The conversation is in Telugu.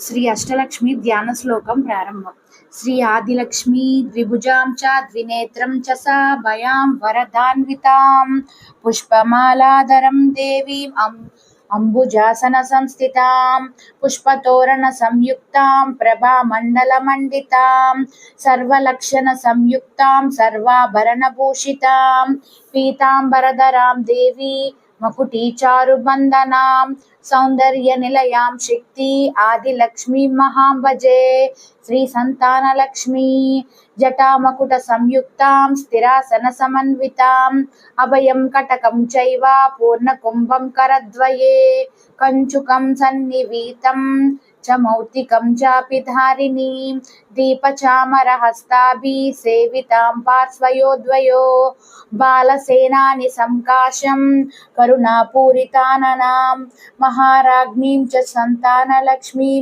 శ్రీ అష్టలక్ష్మి ధ్యాన శ్లోకం ప్రారంభం. శ్రీ ఆదిలక్ష్మీ ద్విభుజాం చ ద్వినేత్రం చ సా భయాం వరదాన్వితాం పుష్పమాలాధరం దేవీం అంబుజాసన సంస్థితాం పుష్పతోరణ సంయుక్తాం ప్రభామండల మండితాం సర్వలక్షణ సంయుక్తాం సర్వాభరణ భూషితాం పీతాంబరధరాం దేవీ మకుటీచారు బంధనాం సౌందర్య నిలయాం శక్తి ఆదిలక్ష్మీ మహాం భజే. శ్రీ సంతానలక్ష్మీ జటామకుట సంయుక్తాం స్థిరాసన సమన్వితాం అభయం కటకం చైవ పూర్ణకుంభం కరద్వయే కంచుకం సన్నివీతం చ మౌక్తికం చాపి ధారిణీం దీపచామర హస్తాభి సేవితాం పార్శ్వయోద్వయో బాలసేనాని సంకాశం కరుణాపూరితాననాం మహారాజ్ఞీం చ సంతానలక్ష్మీం